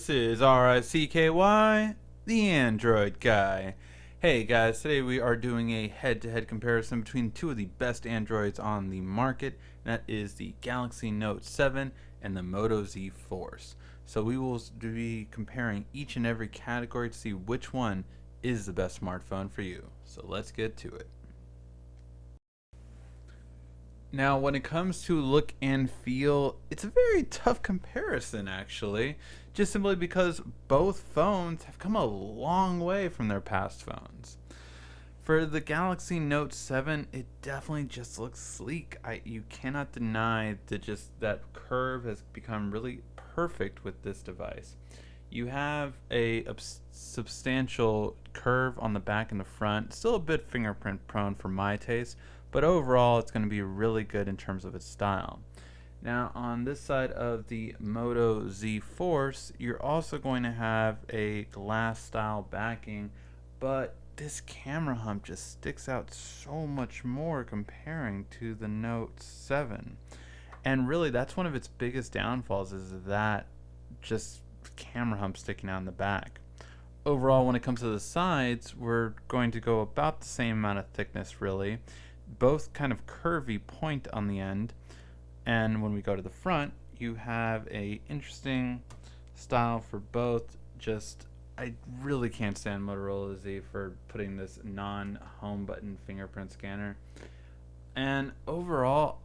This is RICKY, the Android guy. Hey guys, today we are doing a head-to-head comparison between two of the best Androids on the market. And that is the Galaxy Note 7 and the Moto Z Force. So we will be comparing each and every category to see which one is the best smartphone for you. So let's get to it. Now, when it comes to look and feel, it's a very tough comparison actually, just simply because both phones have come a long way from their past phones. For the Galaxy Note 7, it definitely just looks sleek. You cannot deny that curve has become really perfect with this device. You have a substantial curve on the back and the front, still a bit fingerprint prone for my taste, but overall it's going to be really good in terms of its style. Now on this side of the Moto Z Force, you're also going to have a glass style backing, but this camera hump just sticks out so much more comparing to the Note 7. And really that's one of its biggest downfalls, is that just camera hump sticking out in the back. Overall, when it comes to the sides, we're going to go about the same amount of thickness really. Both kind of curvy point on the end, and when we go to the front, you have a interesting style for both. I really can't stand Motorola Z for putting this non-home button fingerprint scanner. And overall,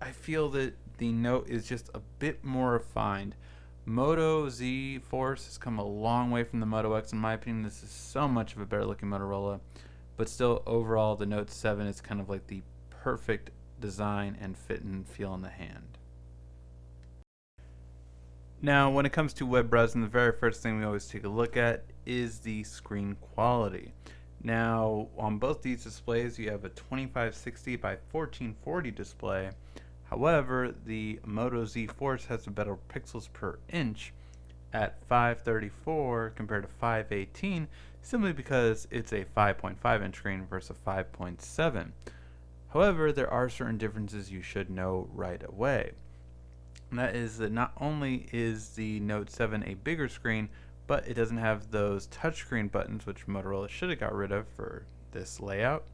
I feel that the Note is just a bit more refined. Moto Z Force has come a long way from the Moto X. In my opinion, this is so much of a better looking Motorola. But still, overall, the Note 7 is kind of like the perfect design and fit and feel in the hand. Now, when it comes to web browsing, the very first thing we always take a look at is the screen quality. Now, on both these displays, you have a 2560 by 1440 display. However, the Moto Z Force has a better pixels per inch at 534 compared to 518, simply because it's a 5.5 inch screen versus a 5.7. However, there are certain differences you should know right away. And that is that not only is the Note 7 a bigger screen, but it doesn't have those touchscreen buttons, which Motorola should have got rid of for this layout.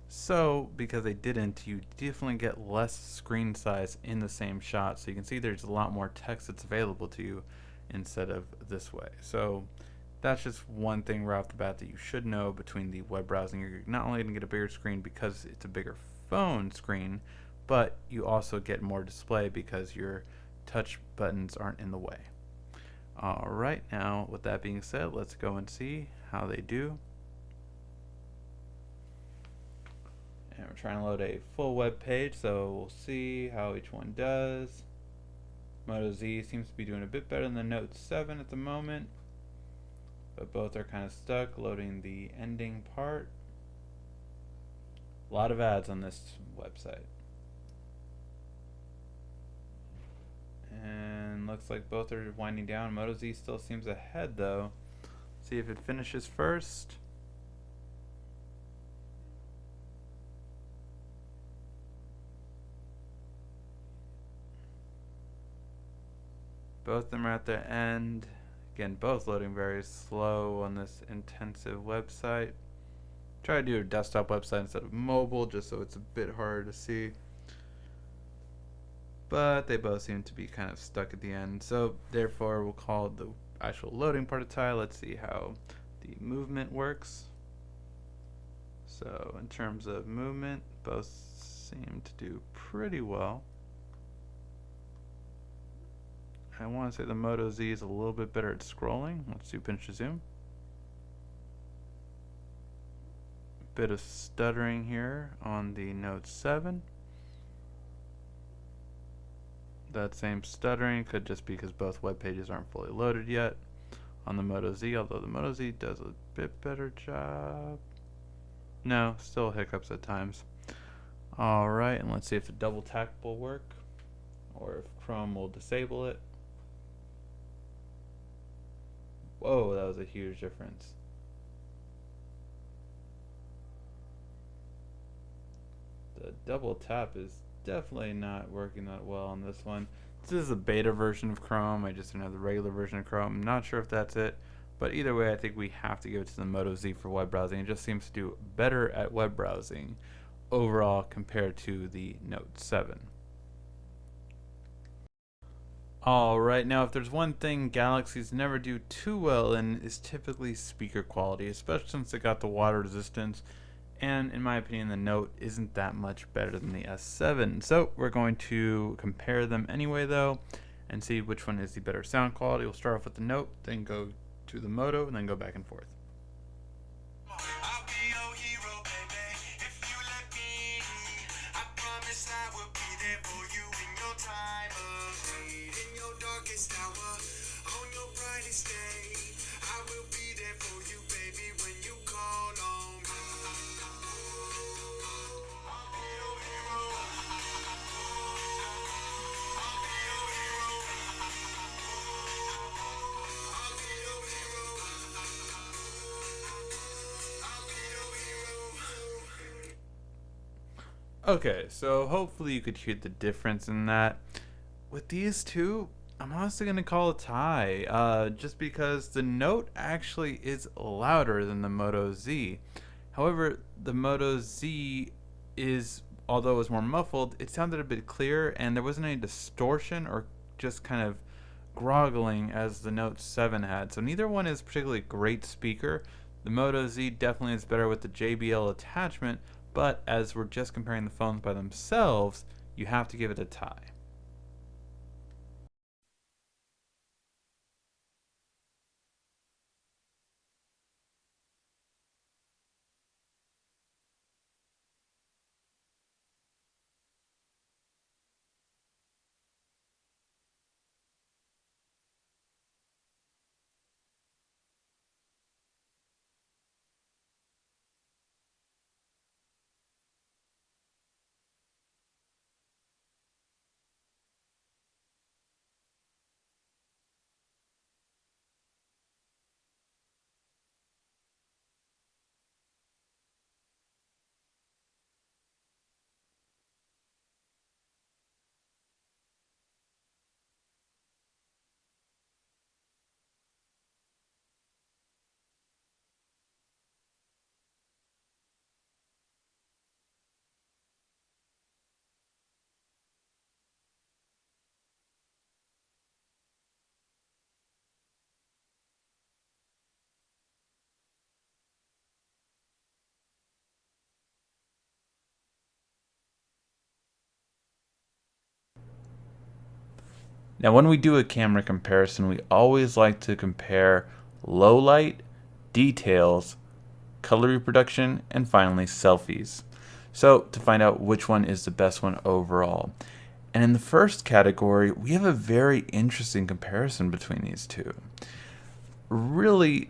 So, because they didn't, you definitely get less screen size in the same shot. So you can see there's a lot more text that's available to you instead of this way. So that's just one thing right off the bat that you should know between the web browsing. You're not only going to get a bigger screen because it's a bigger phone screen, but you also get more display because your touch buttons aren't in the way. Alright, now with that being said, let's go and see how they do. And we're trying to load a full web page, so we'll see how each one does. Moto Z seems to be doing a bit better than the Note 7 at the moment, but both are kind of stuck loading the ending part. A lot of ads on this website. And looks like both are winding down. Moto Z still seems ahead though. See if it finishes first. Both of them are at their end. Again, both loading very slow on this intensive website. Try to do a desktop website instead of mobile, just so it's a bit harder to see. But they both seem to be kind of stuck at the end. So therefore, we'll call the actual loading part a tie. Let's see how the movement works. So in terms of movement, both seem to do pretty well. I want to say the Moto Z is a little bit better at scrolling. Let's do pinch to zoom. Bit of stuttering here on the Note 7. That same stuttering could just be because both web pages aren't fully loaded yet on the Moto Z, although the Moto Z does a bit better job. No, still hiccups at times. Alright, and let's see if the double tap will work, or if Chrome will disable it. Whoa, that was a huge difference. The double tap is definitely not working that well on this one. This is a beta version of Chrome. I just didn't have the regular version of Chrome. I'm not sure if that's it. But either way, I think we have to give it to the Moto Z for web browsing. It just seems to do better at web browsing overall compared to the Note 7. Alright, now if there's one thing Galaxies never do too well in is typically speaker quality, especially since it got the water resistance, and in my opinion the Note isn't that much better than the S7. So we're going to compare them anyway though, and see which one is the better sound quality. We'll start off with the Note, then go to the Moto, and then go back and forth. Okay, so hopefully you could hear the difference in that. With these two, I'm honestly going to call a tie, just because the Note actually is louder than the Moto Z. However, the Moto Z is, although it was more muffled, it sounded a bit clearer and there wasn't any distortion or just kind of groggling as the Note 7 had. So neither one is particularly a great speaker. The Moto Z definitely is better with the JBL attachment, but as we're just comparing the phones by themselves, you have to give it a tie. Now, when we do a camera comparison, we always like to compare low light, details, color reproduction, and finally selfies. So, to find out which one is the best one overall. And in the first category, we have a very interesting comparison between these two. Really,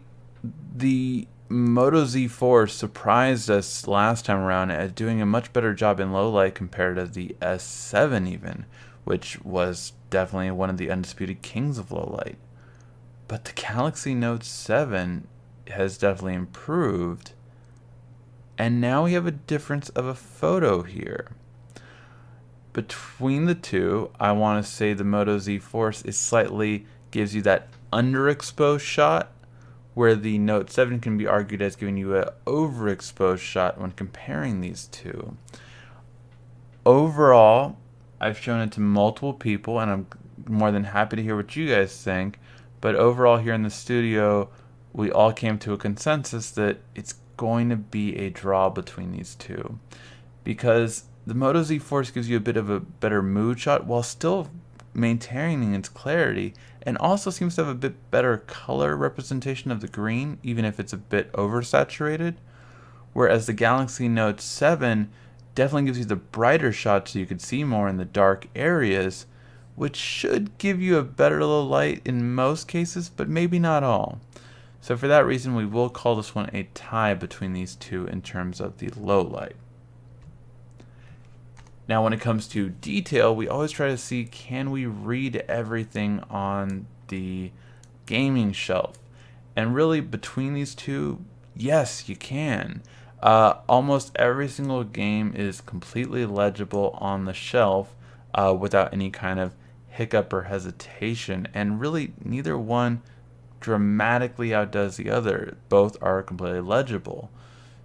the Moto Z4 surprised us last time around at doing a much better job in low light compared to the S7 even, which was definitely one of the undisputed kings of low light. But the Galaxy Note 7 has definitely improved, and now we have a difference of a photo here. Between the two, I want to say the Moto Z4 is slightly gives you that underexposed shot, where the Note 7 can be argued as giving you an overexposed shot when comparing these two. Overall, I've shown it to multiple people, and I'm more than happy to hear what you guys think. But overall, here in the studio, we all came to a consensus that it's going to be a draw between these two, because the Moto Z Force gives you a bit of a better mood shot while still maintaining its clarity, and also seems to have a bit better color representation of the green, even if it's a bit oversaturated. Whereas the Galaxy Note 7 definitely gives you the brighter shots so you could see more in the dark areas, which should give you a better low light in most cases, but maybe not all. So for that reason, we will call this one a tie between these two in terms of the low light. Now, when it comes to detail, we always try to see, can we read everything on the gaming shelf? And really, between these two, yes, you can. Almost every single game is completely legible on the shelf without any kind of hiccup or hesitation, and really neither one dramatically outdoes the other. Both are completely legible.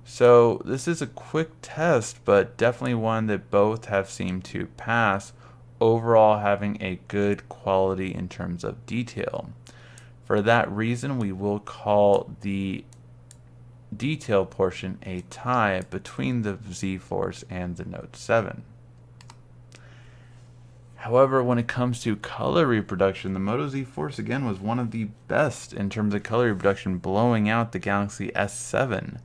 So this is a quick test, but definitely one that both have seemed to pass, overall having a good quality in terms of detail. For that reason, we will call the detail portion a tie between the Z Force and the Note 7. However, when it comes to color reproduction, the Moto Z Force again was one of the best in terms of color reproduction, blowing out the Galaxy S7.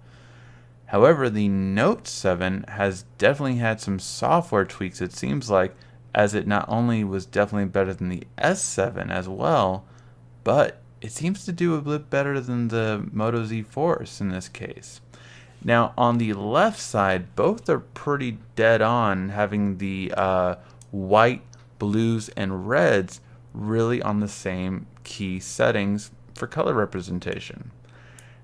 However, the Note 7 has definitely had some software tweaks, it seems like, as it not only was definitely better than the S7 as well, but it seems to do a bit better than the Moto Z Force in this case. Now, on the left side, both are pretty dead on, having the white, blues, and reds really on the same key settings for color representation.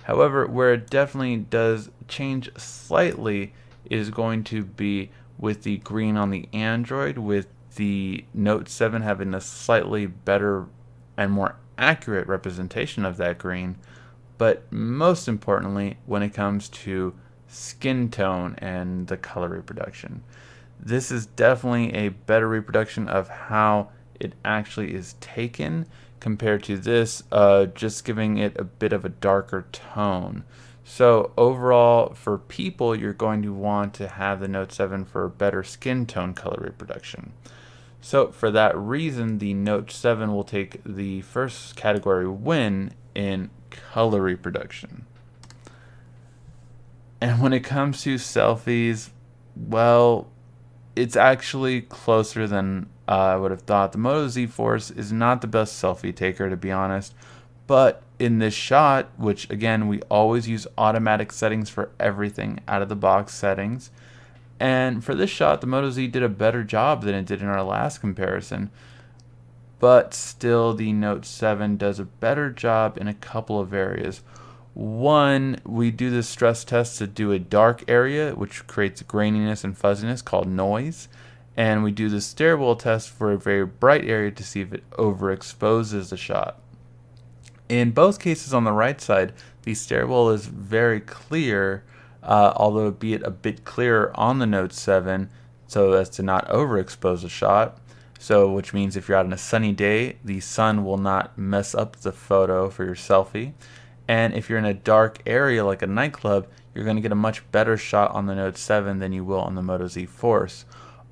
However, where it definitely does change slightly is going to be with the green on the Android, with the Note 7 having a slightly better and more accurate representation of that green, but most importantly when it comes to skin tone and the color reproduction. This is definitely a better reproduction of how it actually is taken compared to this, just giving it a bit of a darker tone. So overall, for people, you're going to want to have the Note 7 for better skin tone color reproduction. So for that reason, the Note 7 will take the first category win in color reproduction. And when it comes to selfies, well, it's actually closer than I would have thought. The Moto Z Force is not the best selfie taker, to be honest, but in this shot, which again, we always use automatic settings for everything, out of the box settings, and for this shot, the Moto Z did a better job than it did in our last comparison, but still the Note 7 does a better job in a couple of areas. One, we do this stress test to do a dark area, which creates graininess and fuzziness called noise. And we do the stairwell test for a very bright area to see if it overexposes the shot. In both cases on the right side, the stairwell is very clear, although be it a bit clearer on the Note 7 so as to not overexpose the shot. So, which means if you're out on a sunny day, the sun will not mess up the photo for your selfie. And if you're in a dark area like a nightclub, you're going to get a much better shot on the Note 7 than you will on the Moto Z Force.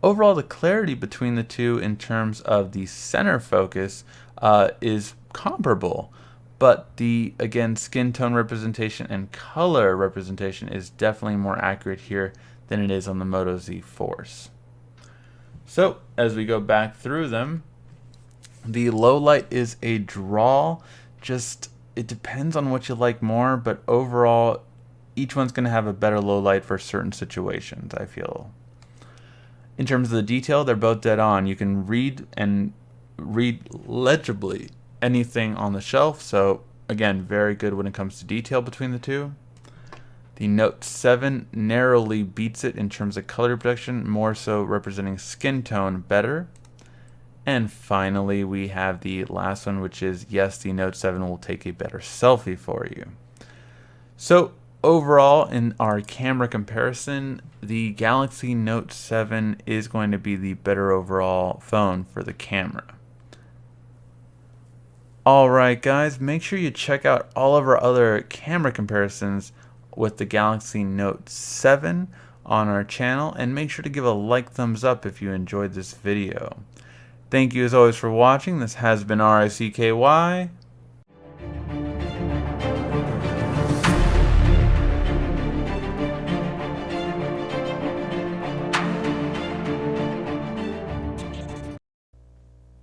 Overall, the clarity between the two in terms of the center focus is comparable, but the, again, skin tone representation and color representation is definitely more accurate here than it is on the Moto Z Force. So, as we go back through them, the low light is a draw. Just, it depends on what you like more, but overall, each one's going to have a better low light for certain situations, I feel. In terms of the detail, they're both dead on. You can read legibly anything on the shelf, so again, very good when it comes to detail between the two. The Note 7 narrowly beats it in terms of color reproduction, more so representing skin tone better. And finally, we have the last one, which is, yes, the Note 7 will take a better selfie for you. So overall, in our camera comparison, the Galaxy Note 7 is going to be the better overall phone for the camera. Alright guys, make sure you check out all of our other camera comparisons with the Galaxy Note 7 on our channel, and make sure to give a thumbs up if you enjoyed this video. Thank you as always for watching. This has been RICKY.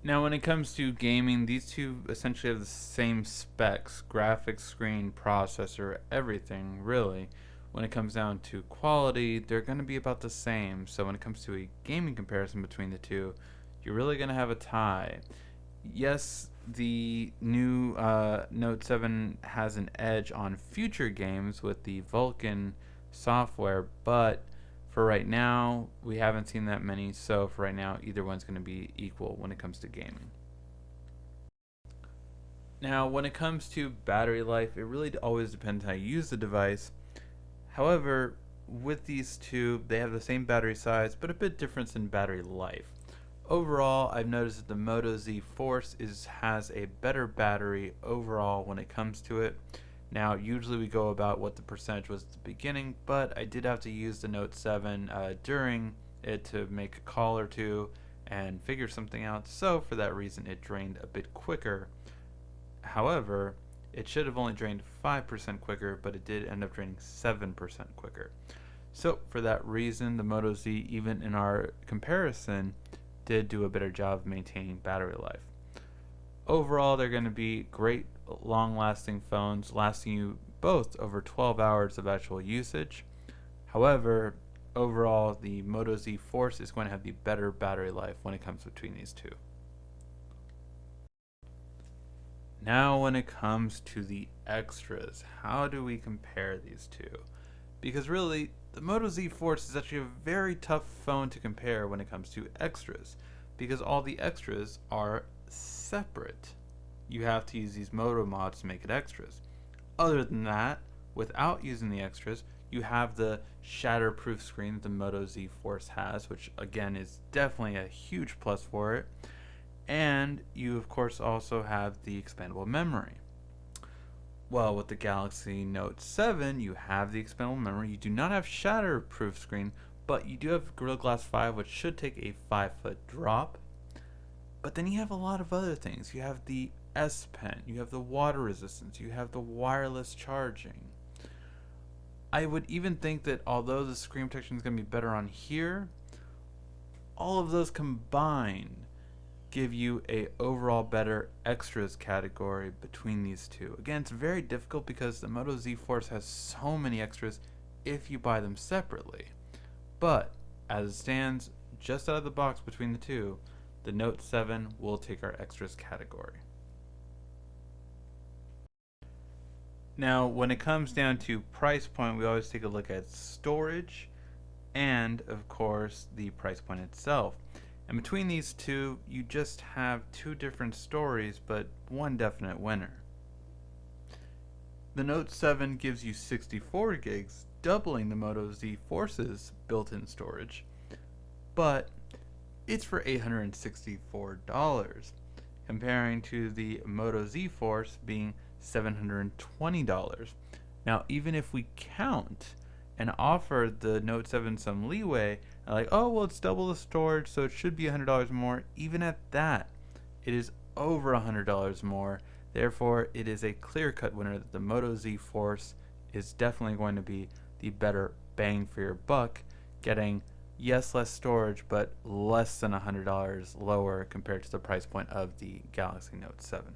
Now when it comes to gaming, these two essentially have the same specs, graphics, screen, processor, everything really. When it comes down to quality, they're going to be about the same. So when it comes to a gaming comparison between the two, you're really going to have a tie. Yes, the new Note 7 has an edge on future games with the Vulkan software, but For right now, we haven't seen that many, so for right now, either one's going to be equal when it comes to gaming. Now, when it comes to battery life, it really always depends how you use the device. However, with these two, they have the same battery size, but a bit difference in battery life. Overall, I've noticed that the Moto Z Force has a better battery overall when it comes to it. Now, usually we go about what the percentage was at the beginning, but I did have to use the Note 7 during it to make a call or two and figure something out, so for that reason it drained a bit quicker. However, it should have only drained 5% quicker, but it did end up draining 7% quicker. So for that reason, the Moto Z, even in our comparison, did do a better job of maintaining battery life. Overall, they're going to be great long-lasting phones, lasting you both over 12 hours of actual usage. However, overall, the Moto Z Force is going to have the better battery life when it comes between these two. Now when it comes to the extras, how do we compare these two? Because really, the Moto Z Force is actually a very tough phone to compare when it comes to extras, because all the extras are separate. You have to use these Moto mods to make it extras. Other than that, without using the extras, you have the shatterproof screen that the Moto Z Force has, which again is definitely a huge plus for it. And you of course also have the expandable memory. Well, with the Galaxy Note 7, you have the expandable memory. You do not have shatterproof screen, but you do have Gorilla Glass 5, which should take a 5-foot drop. But then you have a lot of other things. You have the S Pen, you have the water resistance, you have the wireless charging. I would even think that although the screen protection is going to be better on here, all of those combined give you a overall better extras category between these two. Again, it's very difficult because the Moto Z Force has so many extras if you buy them separately. But as it stands, just out of the box between the two, the Note 7 will take our extras category. Now, when it comes down to price point, we always take a look at storage and, of course, the price point itself. And between these two, you just have two different stories, but one definite winner. The Note 7 gives you 64 gigs, doubling the Moto Z Force's built-in storage, but it's for $864, comparing to the Moto Z Force being $720. Now, even if we count and offer the Note 7 some leeway, like, oh, well, it's double the storage, so it should be $100 more. Even at that, it is over $100 more. Therefore, it is a clear-cut winner that the Moto Z Force is definitely going to be the better bang for your buck, getting, yes, less storage, but less than $100 lower compared to the price point of the Galaxy Note 7.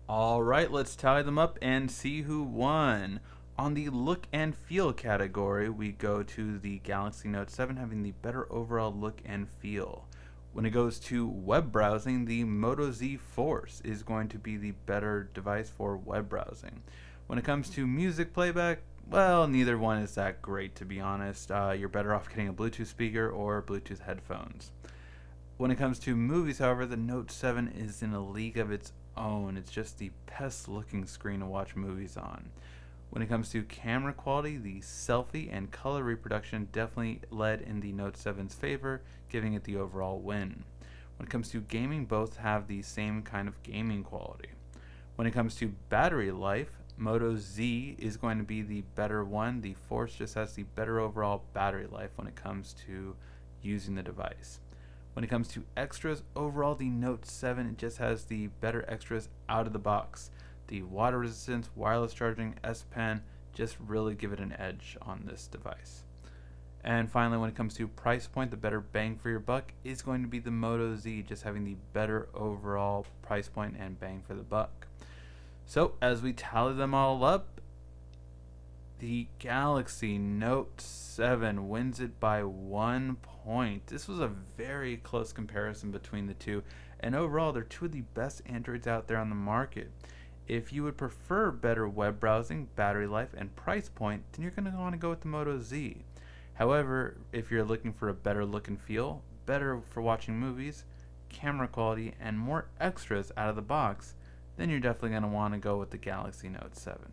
Alright, let's tally them up and see who won. On the look and feel category, we go to the Galaxy Note 7 having the better overall look and feel. When it goes to web browsing, the Moto Z Force is going to be the better device for web browsing. When it comes to music playback, well, neither one is that great, to be honest. You're better off getting a Bluetooth speaker or Bluetooth headphones. When it comes to movies, however, the Note 7 is in a league of its own. It's just the best looking screen to watch movies on. When it comes to camera quality, the selfie and color reproduction definitely led in the Note 7's favor, giving it the overall win. When it comes to gaming, both have the same kind of gaming quality. When it comes to battery life, Moto Z is going to be the better one. The Force just has the better overall battery life when it comes to using the device. When it comes to extras, overall the Note 7 just has the better extras out of the box. The water resistance, wireless charging, S Pen just really give it an edge on this device. And finally, when it comes to price point, the better bang for your buck is going to be the Moto Z, just having the better overall price point and bang for the buck. So as we tally them all up, the Galaxy Note 7 wins it by 1 point. This was a very close comparison between the two, and overall they're two of the best Androids out there on the market. If you would prefer better web browsing, battery life, and price point, then you're going to want to go with the Moto Z. However, if you're looking for a better look and feel, better for watching movies, camera quality, and more extras out of the box, then you're definitely going to want to go with the Galaxy Note 7.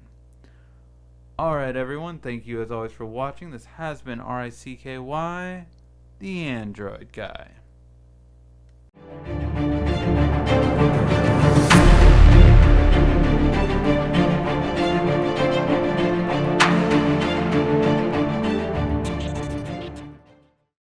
Alright everyone, thank you as always for watching. This has been RICKY, the Android Guy.